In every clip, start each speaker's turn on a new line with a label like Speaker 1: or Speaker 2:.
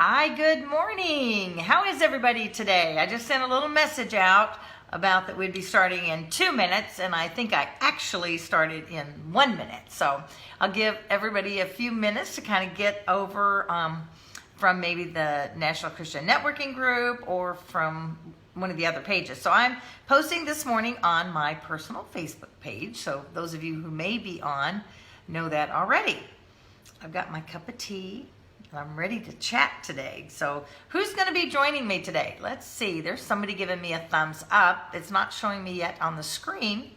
Speaker 1: Hi, good morning. How is everybody today? I just sent a little message out about that we'd be starting in 2 minutes, and I think I actually started in 1 minute. So I'll give everybody a few minutes to kind of get over from maybe the National Christian Networking Group or from one of the other pages. So I'm posting this morning on my personal Facebook page. So those of you who may be on know that already. I've got my cup of tea. I'm ready to chat today. So who's going to be joining me today? Let's see. There's somebody giving me a thumbs up. It's not showing me yet on the screen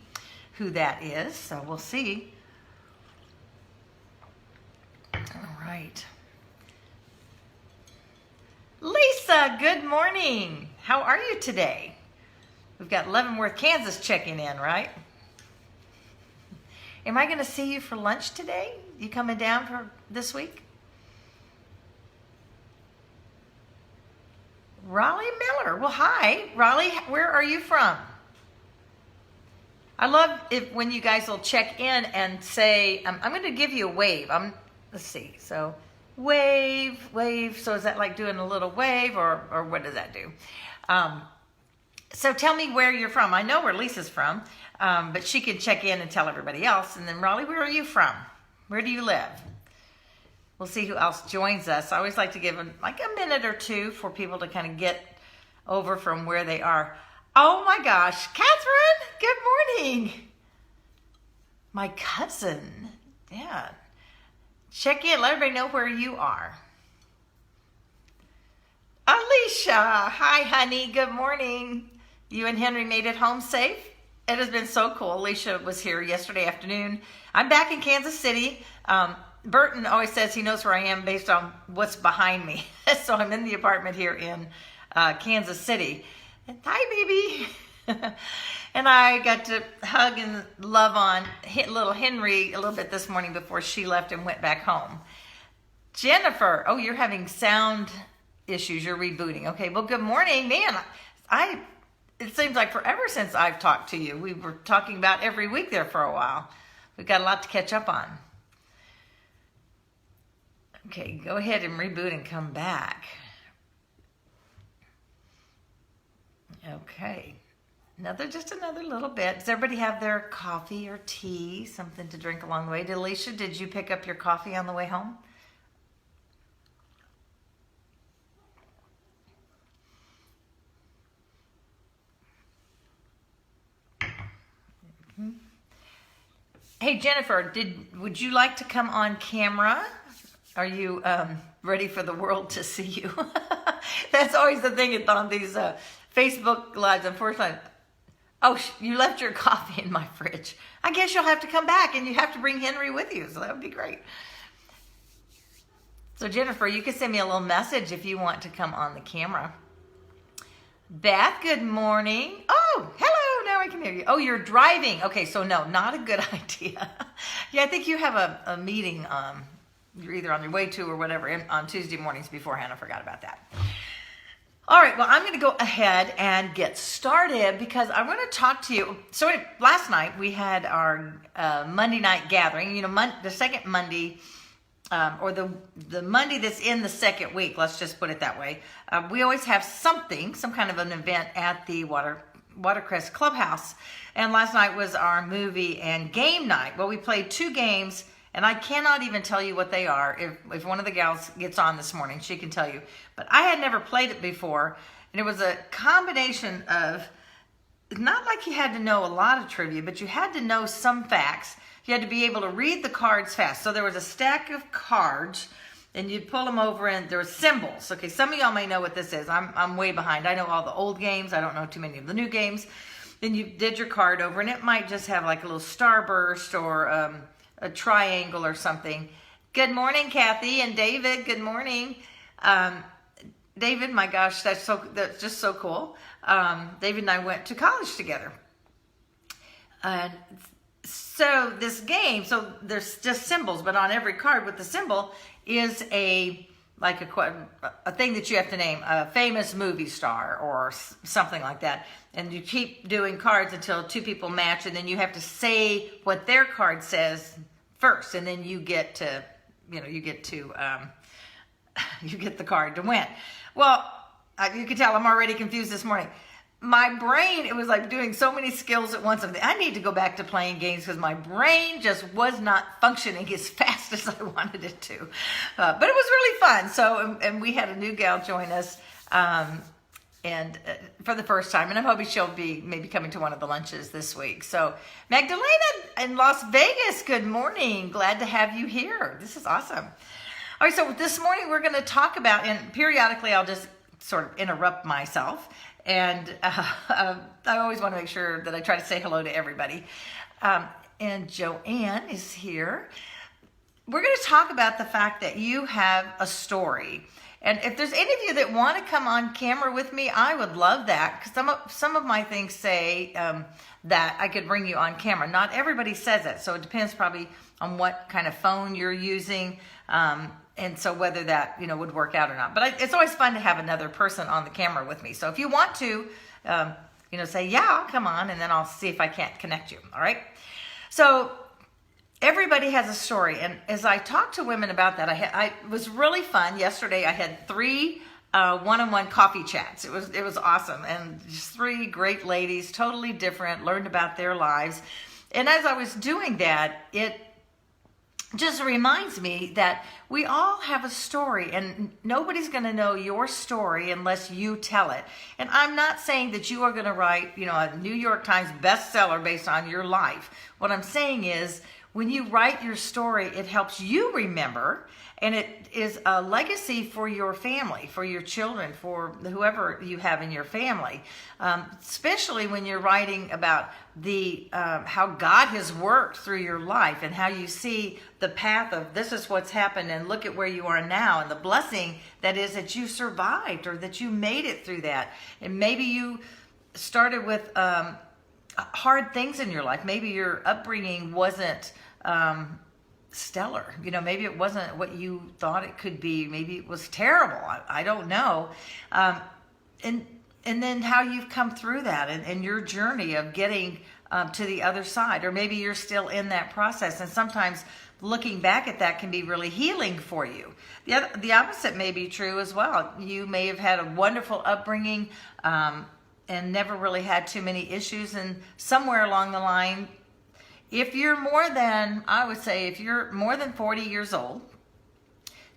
Speaker 1: who that is. So we'll see. All right. Lisa, good morning. How are you today? We've got Leavenworth, Kansas checking in, right? Am I going to see you for lunch today? You coming down for this week? Raleigh Miller. Well, hi, Raleigh. Where are you from? I love if when you guys will check in and say, I'm going to give you a wave. Let's see. So wave. So is that like doing a little wave or what does that do? So tell me where you're from. I know where Lisa's from, but she can check in and tell everybody else. And then Raleigh, where are you from? Where do you live? We'll see who else joins us. I always like to give them like a minute or two for people to kind of get over from where they are. Oh my gosh, Catherine, good morning. My cousin, yeah. Check in, let everybody know where you are. Alicia, hi honey, good morning. You and Henry made it home safe? It has been so cool. Alicia was here yesterday afternoon. I'm back in Kansas City. Burton always says he knows where I am based on what's behind me. So I'm in the apartment here in Kansas City. And hi, baby. And I got to hug and love on little Henry a little bit this morning before she left and went back home. Jennifer, oh, you're having sound issues. You're rebooting. Okay, well, good morning. Man, it seems like forever since I've talked to you. We were talking about every week there for a while. We've got a lot to catch up on. Okay, go ahead and reboot and come back. Okay, just another little bit. Does everybody have their coffee or tea, something to drink along the way? Alicia, did you pick up your coffee on the way home? Mm-hmm. Hey, Jennifer, would you like to come on camera? Are you ready for the world to see you? That's always the thing on these Facebook Lives, unfortunately. Oh, you left your coffee in my fridge. I guess you'll have to come back and you have to bring Henry with you, so that would be great. So Jennifer, you can send me a little message if you want to come on the camera. Beth, good morning. Oh, hello, now I can hear you. Oh, you're driving. Okay, so no, not a good idea. Yeah, I think you have a meeting you're either on your way to or whatever on Tuesday mornings beforehand. I forgot about that. All right, well, I'm going to go ahead and get started because I want to talk to you. So last night we had our Monday night gathering, the second Monday, or the Monday that's in the second week, let's just put it that way. We always have some kind of an event at the Watercrest Clubhouse. And last night was our movie and game night. Well, we played 2 games. And I cannot even tell you what they are. If one of the gals gets on this morning, she can tell you. But I had never played it before. And it was a combination of, not like you had to know a lot of trivia, but you had to know some facts. You had to be able to read the cards fast. So there was a stack of cards, and you'd pull them over, and there were symbols. Okay, some of y'all may know what this is. I'm way behind. I know all the old games. I don't know too many of the new games. Then you did your card over, and it might just have like a little starburst or a triangle or something. Good morning, Kathy and David. Good morning. David, my gosh, that's just so cool. David and I went to college together. So this game, so there's just symbols, but on every card with the symbol is a thing that you have to name, a famous movie star or something like that. And you keep doing cards until 2 people match, and then you have to say what their card says first, and then you get to You get the card to win. Well, you can tell I'm already confused this morning. My brain, it was like doing so many skills at once. I need to go back to playing games because my brain just was not functioning as fast as I wanted it to. But it was really fun. So, and we had a new gal join us and for the first time. And I'm hoping she'll be maybe coming to one of the lunches this week. So Magdalena in Las Vegas, good morning. Glad to have you here. This is awesome. All right, so this morning we're going to talk about, and periodically I'll just sort of interrupt myself. And I always want to make sure that I try to say hello to everybody. And Joanne is here. We're going to talk about the fact that you have a story. And if there's any of you that want to come on camera with me, I would love that. Because some of my things say that I could bring you on camera. Not everybody says it. So it depends probably on what kind of phone you're using. And so whether that, would work out or not. But it's always fun to have another person on the camera with me. So if you want to, say, yeah, I'll come on, and then I'll see if I can't connect you. All right. So everybody has a story. And as I talked to women about that, I was really fun. Yesterday, I had 3 one-on-one coffee chats. It was awesome. And just 3 great ladies, totally different, learned about their lives. And as I was doing that, it just reminds me that we all have a story, and nobody's going to know your story unless you tell it. And I'm not saying that you are going to write, a New York Times bestseller based on your life. What I'm saying is when you write your story, it helps you remember, and it is a legacy for your family, for your children, for whoever you have in your family. Especially when you're writing about the how God has worked through your life and how you see the path of this is what's happened and look at where you are now and the blessing that is that you survived or that you made it through that. And maybe you started with hard things in your life. Maybe your upbringing wasn't stellar. Maybe it wasn't what you thought it could be. Maybe it was terrible. I don't know. And then how you've come through that and your journey of getting to the other side. Or maybe you're still in that process. And sometimes looking back at that can be really healing for you. The opposite may be true as well. You may have had a wonderful upbringing and never really had too many issues. And somewhere along the line, if you're more than 40 years old,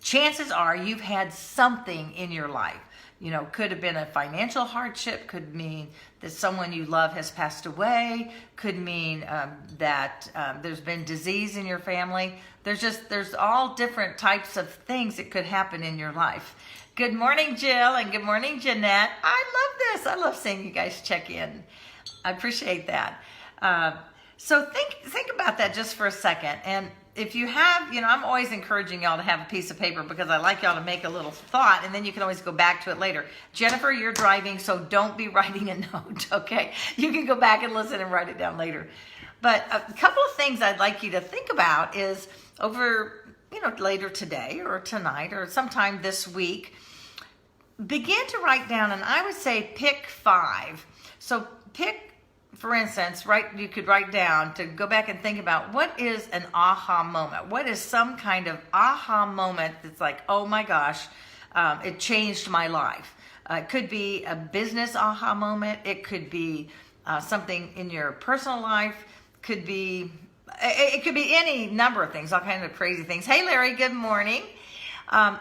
Speaker 1: chances are you've had something in your life. Could have been a financial hardship, could mean that someone you love has passed away, could mean that there's been disease in your family. There's all different types of things that could happen in your life. Good morning, Jill, and good morning, Jeanette. I love this. I love seeing you guys check in. I appreciate that. So think about that just for a second. And if you have, I'm always encouraging y'all to have a piece of paper because I like y'all to make a little thought and then you can always go back to it later. Jennifer, you're driving, so don't be writing a note, okay? You can go back and listen and write it down later. But a couple of things I'd like you to think about is over, later today or tonight or sometime this week, begin to write down, and I would say pick 5. So pick, for instance, you could write down to go back and think about what is an aha moment. What is some kind of aha moment that's like, oh my gosh, it changed my life. It could be a business aha moment. It could be something in your personal life. It could be any number of things, all kinds of crazy things. Hey, Larry, good morning. And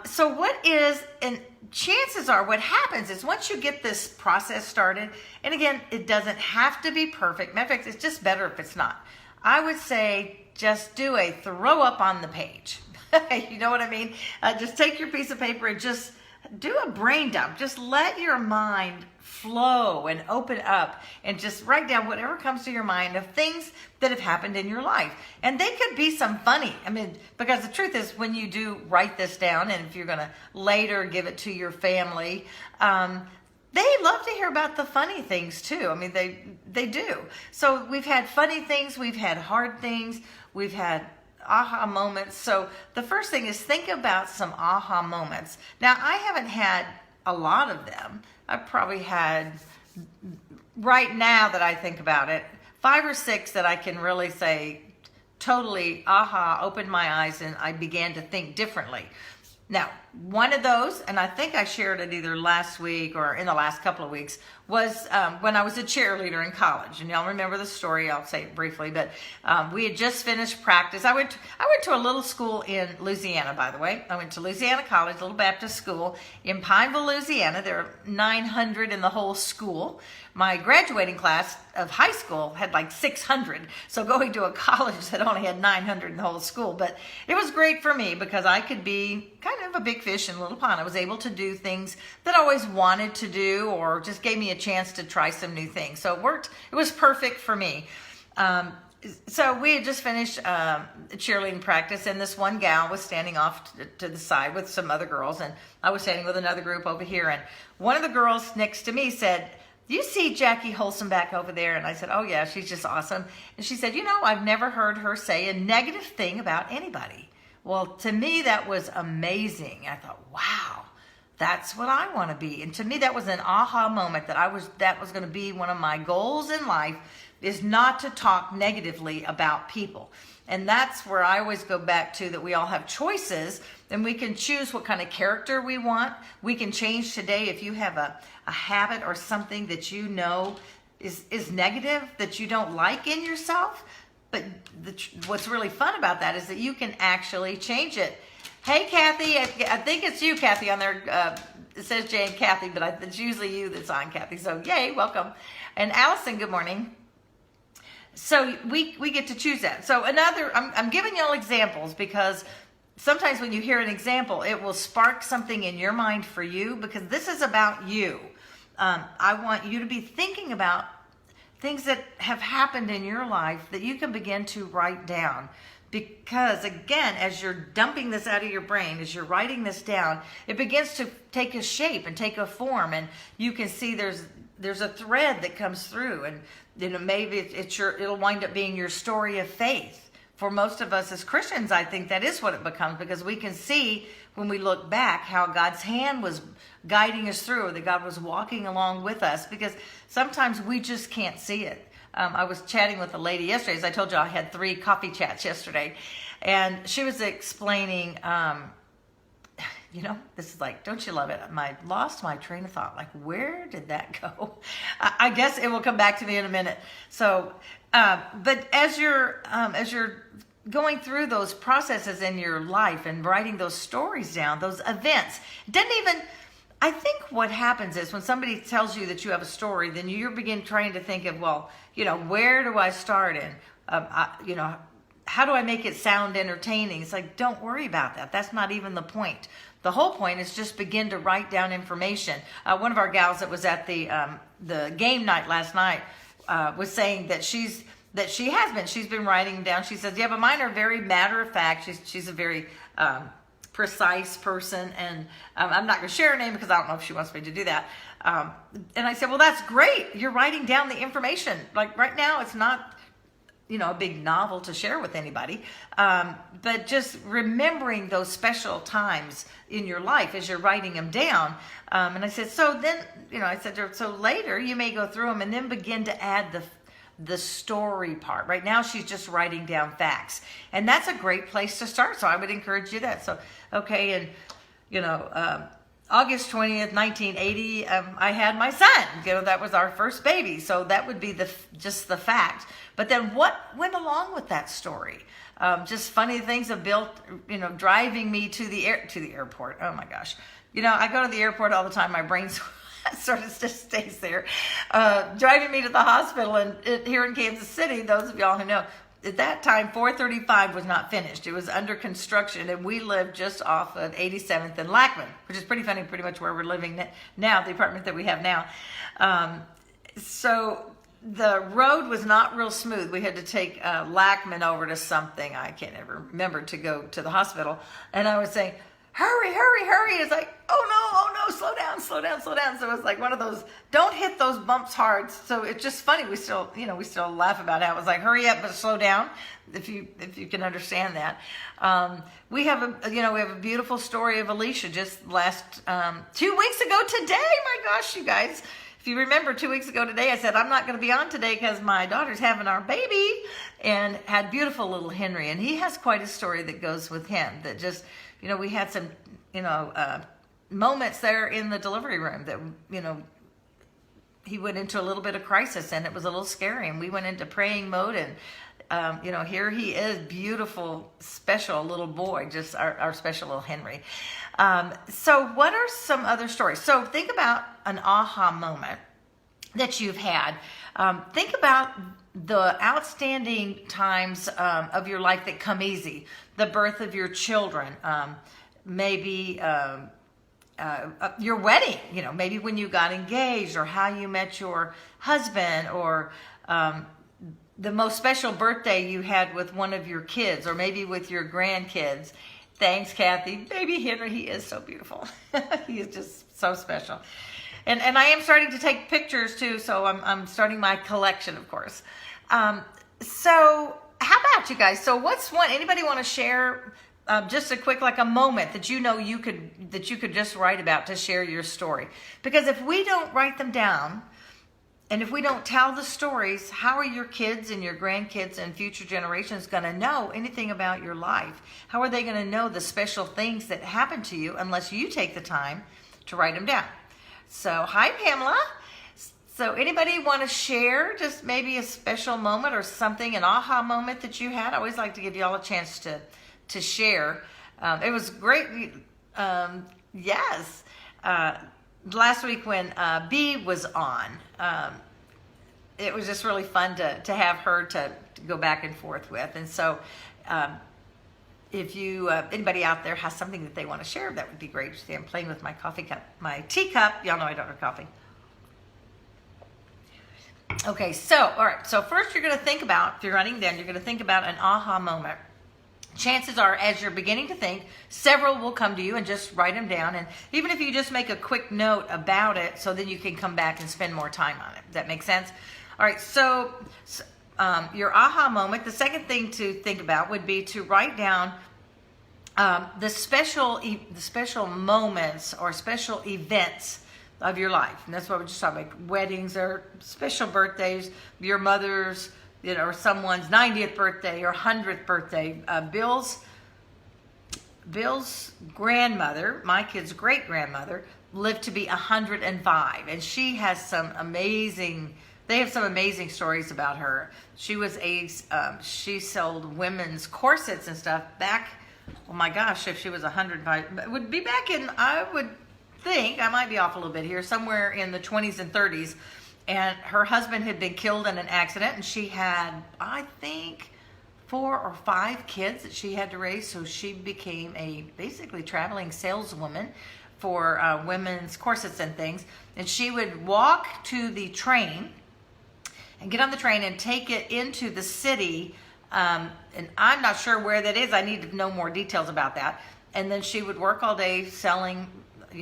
Speaker 1: chances are what happens is once you get this process started, and again, it doesn't have to be perfect. Matter of fact, it's just better if it's not. I would say just do a throw up on the page. You know what I mean? Just take your piece of paper and just do a brain dump. Just let your mind flow and open up and just write down whatever comes to your mind of things that have happened in your life. And they could be some funny. Because the truth is when you do write this down, and if you're going to later give it to your family, they love to hear about the funny things too. They do. So we've had funny things, we've had hard things, we've had aha moments. So the first thing is think about some aha moments. Now, I haven't had a lot of them. I've probably had, right now that I think about it, 5 or 6 that I can really say totally aha, opened my eyes and I began to think differently. Now, One of those, and I think I shared it either last week or in the last couple of weeks, was when I was a cheerleader in college. And y'all remember the story. I'll say it briefly, but we had just finished practice. I went to a little school in Louisiana, by the way. I went to Louisiana College, a little Baptist school in Pineville, Louisiana. There are 900 in the whole school. My graduating class of high school had like 600. So going to a college that only had 900 in the whole school. But it was great for me because I could be kind of a big fish in a little pond. I was able to do things that I always wanted to do, or just gave me a chance to try some new things. So it worked. It was perfect for me. So we had just finished cheerleading practice, and this one gal was standing off to the side with some other girls, and I was standing with another group over here. And one of the girls next to me said, "Do you see Jackie Holson back over there?" And I said, "Oh yeah, she's just awesome." And she said, "You know, I've never heard her say a negative thing about anybody." Well, to me, that was amazing. I thought, wow, that's what I want to be. And to me, that was an aha moment that was going to be one of my goals in life, is not to talk negatively about people. And that's where I always go back to, that we all have choices, and we can choose what kind of character we want. We can change today. If you have a habit or something that you know is negative, that you don't like in yourself, but what's really fun about that is that you can actually change it. Hey, Kathy, I think it's you, Kathy, on there. It says Jane Kathy, but it's usually you that's on, Kathy. So yay, welcome. And Allison, good morning. So we get to choose that. So I'm giving y'all examples because sometimes when you hear an example, it will spark something in your mind for you, because this is about you. I want you to be thinking about things that have happened in your life that you can begin to write down. Because again, as you're dumping this out of your brain, as you're writing this down, it begins to take a shape and take a form, and you can see there's a thread that comes through, and maybe it'll wind up being your story of faith. For most of us as Christians, I think that is what it becomes, because we can see when we look back how God's hand was guiding us through, or that God was walking along with us, because sometimes we just can't see it. I was chatting with a lady yesterday. As I told you, I had 3 coffee chats yesterday, and she was explaining, this is like, don't you love it? I lost my train of thought. Like, where did that go? I guess it will come back to me in a minute. So, but as you're going through those processes in your life and writing those stories down, those events, I think what happens is when somebody tells you that you have a story, then you begin trying to think of, well, where do I start in? How do I make it sound entertaining? It's like, don't worry about that. That's not even the point. The whole point is just begin to write down information. One of our gals that was at the game night last night was saying that she's been writing down. She says, yeah, but mine are very matter of fact. She's a very precise person, and I'm not going to share her name because I don't know if she wants me to do that. And I said, well, that's great. You're writing down the information. Like right now, it's not a big novel to share with anybody, but just remembering those special times in your life as you're writing them down. And I said, so then, so later you may go through them and then begin to add the story part. Right now she's just writing down facts, and that's a great place to start. So I would encourage you that. So, okay. And, August 20th, 1980, I had my son. That was our first baby. So that would be just the fact. But then what went along with that story? Just funny things have built, driving me to the airport. Oh my gosh. I go to the airport all the time. My brain sort of just stays there. Driving me to the hospital, and here in Kansas City, those of y'all who know, at that time, 435 was not finished. It was under construction, and we lived just off of 87th and Lackman, which is pretty funny, pretty much where we're living now, the apartment that we have now. So the road was not real smooth. We had to take Lackman over to something, I can't ever remember, to go to the hospital. And I was saying, hurry, hurry, hurry. It's like, oh no, slow down, slow down, slow down. So it's like one of those, don't hit those bumps hard. So it's just funny. We still laugh about how it was like, hurry up, but slow down, if you can understand that. We have a beautiful story of Alicia just last 2 weeks ago today. My gosh, you guys. If you remember 2 weeks ago today, I said, I'm not going to be on today because my daughter's having our baby, and had beautiful little Henry. And he has quite a story that goes with him that just, we had some moments there in the delivery room that, he went into a little bit of crisis, and it was a little scary, and we went into praying mode, and here he is, beautiful, special little boy, just our special little Henry. So what are some other stories? So think about an aha moment that you've had. Think about the outstanding times of your life that come easy. The birth of your children, maybe your wedding, maybe when you got engaged, or how you met your husband, or the most special birthday you had with one of your kids, or maybe with your grandkids. Thanks, Kathy. Baby Henry, he is so beautiful. He is just so special. And I am starting to take pictures too, so I'm starting my collection, of course. So how about you guys? So what's one, anybody want to share just a quick, like a moment that you could just write about to share your story? Because if we don't write them down, and if we don't tell the stories, how are your kids and your grandkids and future generations going to know anything about your life? How are they going to know the special things that happened to you unless you take the time to write them down? So, hi, Pamela. So anybody want to share just maybe a special moment or something, an aha moment that you had? I always like to give you all a chance to share. It was great. Yes. Last week when B was on, it was just really fun to have her to go back and forth with. And so if you anybody out there has something that they want to share, that would be great. See, I'm playing with my coffee cup, my teacup. Y'all know I don't have coffee. Okay, so all right. So first, you're going to think about, if you're writing down, you're going to think about an aha moment. Chances are, as you're beginning to think, several will come to you, and just write them down. And even if you just make a quick note about it, so then you can come back and spend more time on it. Does that make sense? All right, so your aha moment, the second thing to think about would be to write down the special moments or special events of your life. And that's what we're just talking about. Weddings or special birthdays, your mother's, or someone's 90th birthday or 100th birthday. Bill's grandmother, my kid's great-grandmother, lived to be 105. And she has they have some amazing stories about her. She was she sold women's corsets and stuff back, oh my gosh, if she was 105, it would be back in, I would think, I might be off a little bit here, somewhere in the 20s and 30s. And her husband had been killed in an accident, and she had, I think, 4 or 5 kids that she had to raise. So she became a basically traveling saleswoman for women's corsets and things. And she would walk to the train and get on the train and take it into the city. And I'm not sure where that is. I need to know more details about that. And then she would work all day selling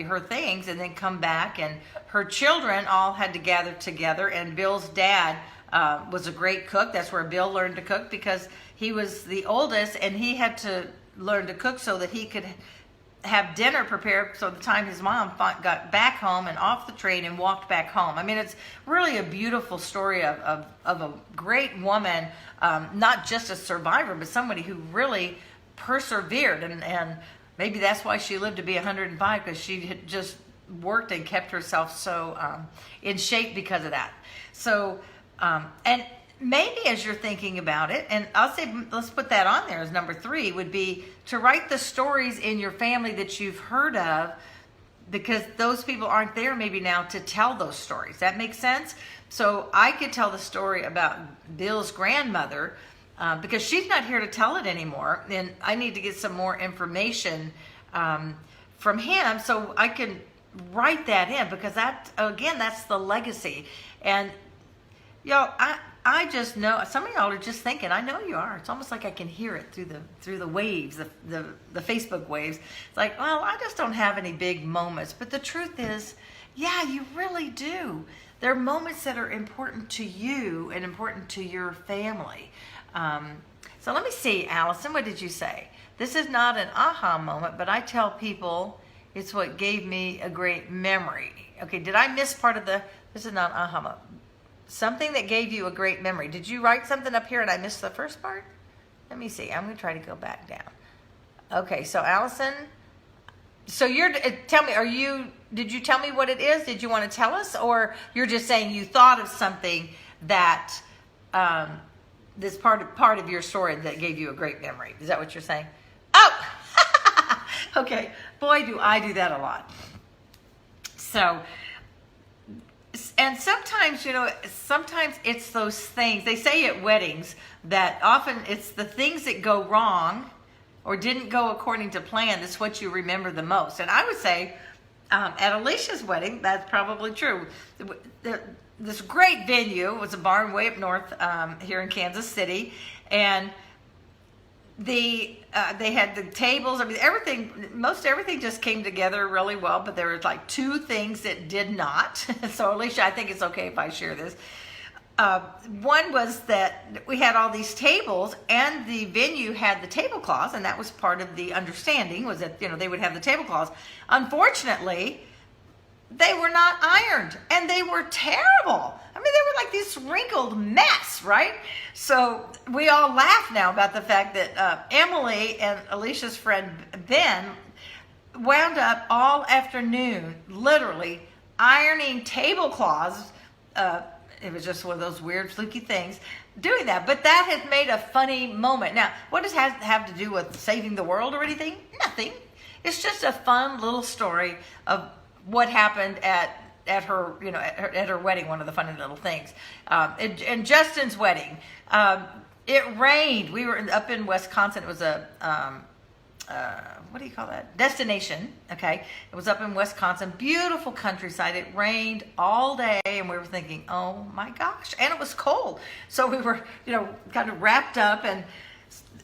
Speaker 1: her things, and then come back, and her children all had to gather together. And Bill's dad was a great cook. That's where Bill learned to cook, because he was the oldest, and he had to learn to cook so that he could have dinner prepared, so the time his mom got back home and off the train and walked back home. I mean, it's really a beautiful story of a great woman, not just a survivor, but somebody who really persevered, and maybe that's why she lived to be 105, because she had just worked and kept herself so in shape because of that. So, and maybe as you're thinking about it, and I'll say, let's put that on there as number 3, would be to write the stories in your family that you've heard of, because those people aren't there maybe now to tell those stories. That makes sense? So I could tell the story about Bill's grandmother, because she's not here to tell it anymore, and I need to get some more information from him so I can write that in, because that, again, that's the legacy. And y'all, I just know some of y'all are just thinking, I know you are. It's almost like I can hear it through the waves, the Facebook waves. It's like, well, I just don't have any big moments. But the truth is, yeah, you really do. There are moments that are important to you and important to your family. So let me see, Allison, what did you say? This is not an aha moment, but I tell people it's what gave me a great memory. Okay, did I miss part of this is not an aha moment. Something that gave you a great memory. Did you write something up here and I missed the first part? Let me see. I'm going to try to go back down. Okay, so Allison, So tell me, did you tell me what it is? Did you want to tell us? Or you're just saying you thought of something that, this part of your story that gave you a great memory? Is that what you're saying? Oh, okay. Boy, do I do that a lot. So, and sometimes, sometimes it's those things. They say at weddings that often it's the things that go wrong or didn't go according to plan that's what you remember the most. And I would say at Alicia's wedding, that's probably true. This great venue was a barn way up north here in Kansas City, and they had the tables. I mean, most everything just came together really well, but there were like two things that did not. So Alicia, I think it's okay if I share this. One was that we had all these tables, and the venue had the tablecloths, and that was part of the understanding, was that they would have the tablecloths. Unfortunately, they were not ironed, and they were terrible. I mean, they were like this wrinkled mess, right? So we all laugh now about the fact that Emily and Alicia's friend Ben wound up all afternoon literally ironing tablecloths. It was just one of those weird, fluky things, doing that. But that has made a funny moment. Now, what does that have to do with saving the world or anything? Nothing. It's just a fun little story of what happened at her, at her wedding. One of the funny little things. And Justin's wedding, it rained. We were up in Wisconsin. It was a what do you call that? Destination. Okay. It was up in Wisconsin, beautiful countryside. It rained all day, and we were thinking, oh my gosh. And it was cold. So we were, kind of wrapped up, and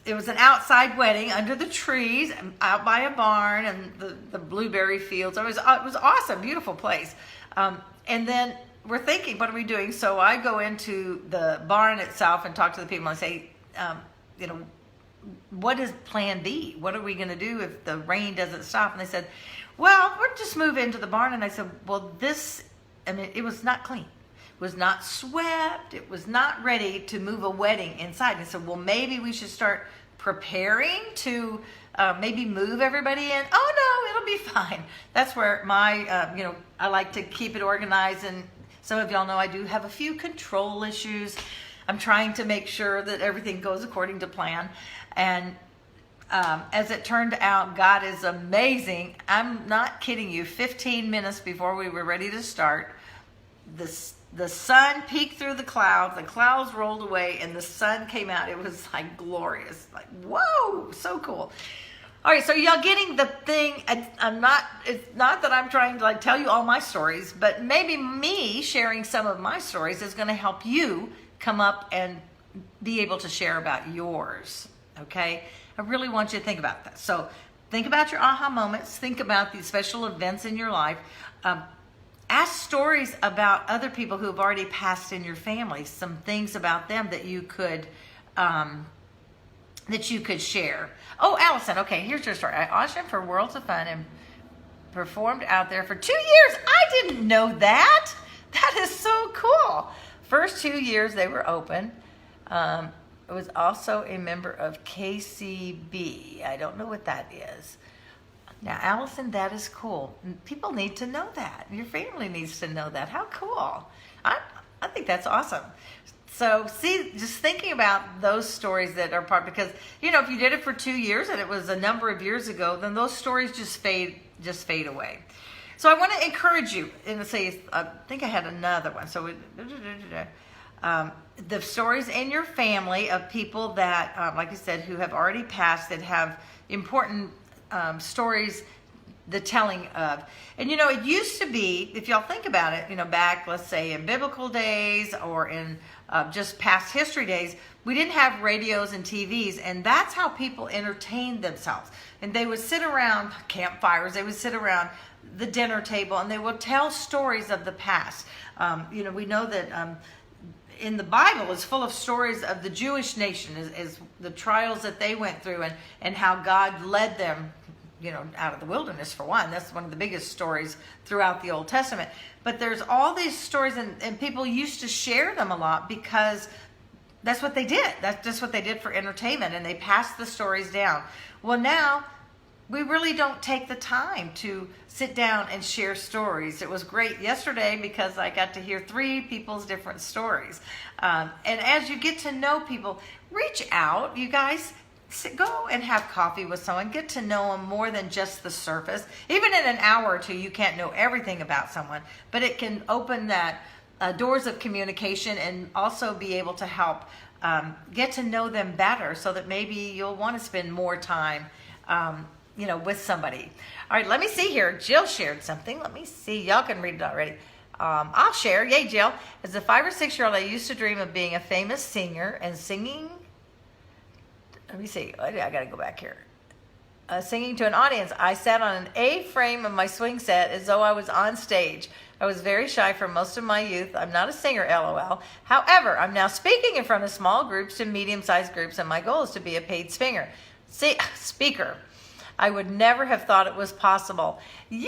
Speaker 1: it was an outside wedding under the trees, out by a barn and the blueberry fields. It was awesome, beautiful place. And then we're thinking, what are we doing? So I go into the barn itself and talk to the people and say, what is plan B? What are we going to do if the rain doesn't stop? And they said, well, we'll just move into the barn. And I said, well, it was not clean. It was not swept. It was not ready to move a wedding inside. And I said, well, maybe we should start preparing to maybe move everybody in. Oh, no, it'll be fine. That's where my, I like to keep it organized. And some of y'all know I do have a few control issues. I'm trying to make sure that everything goes according to plan. And as it turned out, God is amazing. I'm not kidding you. 15 minutes before we were ready to start, the sun peeked through the clouds rolled away, and the sun came out. It was like glorious. Like, whoa, so cool. All right, so y'all getting the thing. It's not that I'm trying to tell you all my stories, but maybe me sharing some of my stories is going to help you come up and be able to share about yours. Okay, I really want you to think about that. So think about your aha moments. Think about these special events in your life. Ask stories about other people who have already passed in your family. Some things about them that you could share. Oh, Allison. Okay, here's your story. I auditioned for Worlds of Fun and performed out there for 2 years. I didn't know that. That is so cool. First 2 years they were open. I was also a member of KCB. I don't know what that is. Now, Allison, that is cool. People need to know that. Your family needs to know that. How cool. I think that's awesome. So, see, just thinking about those stories that are part, because, if you did it for 2 years and it was a number of years ago, then those stories just fade away. So I want to encourage you, and say, I think I had another one. So the stories in your family of people that, like I said, who have already passed, that have important stories, the telling of. And it used to be, if y'all think about it, back, let's say in biblical days or in just past history days, we didn't have radios and TVs, and that's how people entertained themselves. And they would sit around campfires, they would sit around the dinner table, and they would tell stories of the past. We know that in the Bible is full of stories of the Jewish nation, is the trials that they went through, and how God led them, out of the wilderness, for one. That's one of the biggest stories throughout the Old Testament. But there's all these stories, and people used to share them a lot because that's what they did. That's just what they did for entertainment, and they passed the stories down. Well, now we really don't take the time to sit down and share stories. It was great yesterday because I got to hear 3 people's different stories. And as you get to know people, reach out, you guys. Go and have coffee with someone. Get to know them more than just the surface. Even in an hour or 2, you can't know everything about someone, but it can open that doors of communication and also be able to help get to know them better so that maybe you'll want to spend more time with somebody. All right, let me see here. Jill shared something. Let me see. Y'all can read it already. I'll share. Yay, Jill. As a 5 or 6-year-old, I used to dream of being a famous singer and singing. Let me see. I got to go back here. Singing to an audience. I sat on an A-frame of my swing set as though I was on stage. I was very shy for most of my youth. I'm not a singer, LOL. However, I'm now speaking in front of small groups to medium-sized groups, and my goal is to be a paid speaker. I would never have thought it was possible. Yay!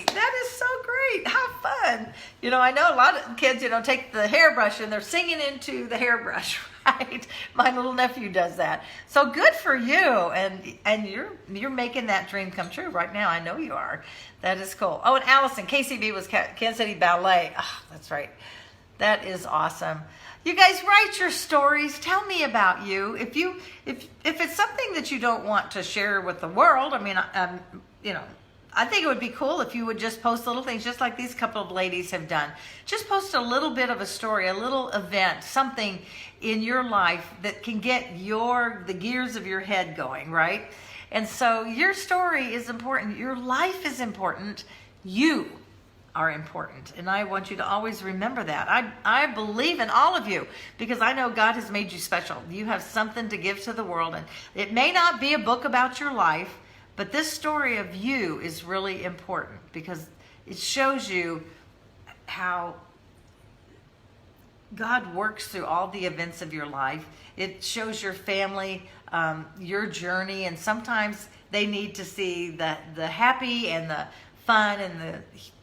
Speaker 1: That is so great. How fun. I know a lot of kids, take the hairbrush and they're singing into the hairbrush, right? My little nephew does that. So good for you. And you're making that dream come true right now. I know you are. That is cool. Oh, and Allison, KCB was Kansas City Ballet. Oh, that's right. That is awesome. You guys write your stories. Tell me about you. If it's something that you don't want to share with the world, I think it would be cool if you would just post little things, just like these couple of ladies have done. Just post a little bit of a story, a little event, something in your life that can get the gears of your head going, right? And so your story is important. Your life is important. You are important. And I want you to always remember that. I believe in all of you because I know God has made you special. You have something to give to the world. And it may not be a book about your life, but this story of you is really important because it shows you how God works through all the events of your life. It shows your family, your journey, and sometimes they need to see the happy and the fun and the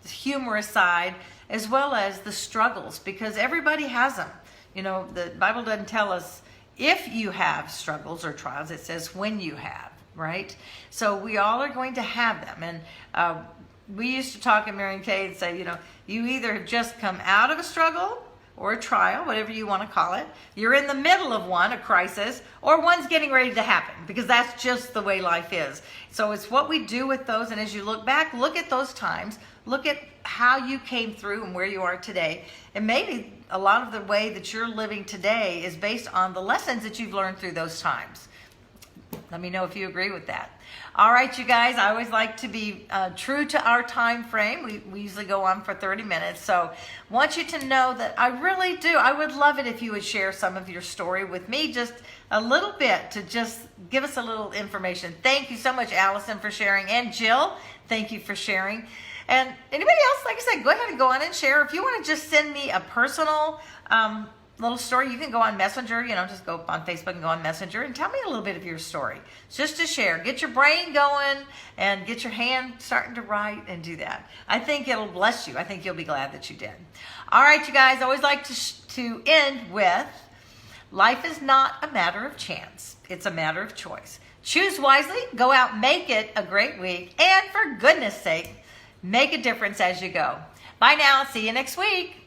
Speaker 1: humorous side as well as the struggles because everybody has them. The Bible doesn't tell us if you have struggles or trials. It says when you have, right? So we all are going to have them. And we used to talk in Mary and Kay and say, you either have just come out of a struggle or a trial, whatever you want to call it. You're in the middle of one, a crisis, or one's getting ready to happen because that's just the way life is. So it's what we do with those. And as you look back, look at those times, look at how you came through and where you are today. And maybe a lot of the way that you're living today is based on the lessons that you've learned through those times. Let me know if you agree with that. All right, you guys, I always like to be true to our time frame. We usually go on for 30 minutes. So I want you to know that I really do. I would love it if you would share some of your story with me, just a little bit to just give us a little information. Thank you so much, Allison, for sharing. And Jill, thank you for sharing. And anybody else, like I said, go ahead and go on and share. If you want to just send me a personal little story, you can go on Messenger, just go on Facebook and go on Messenger and tell me a little bit of your story. Just to share. Get your brain going and get your hand starting to write and do that. I think it'll bless you. I think you'll be glad that you did. All right, you guys, I always like to end with, life is not a matter of chance. It's a matter of choice. Choose wisely, go out, make it a great week, and for goodness sake, make a difference as you go. Bye now. See you next week.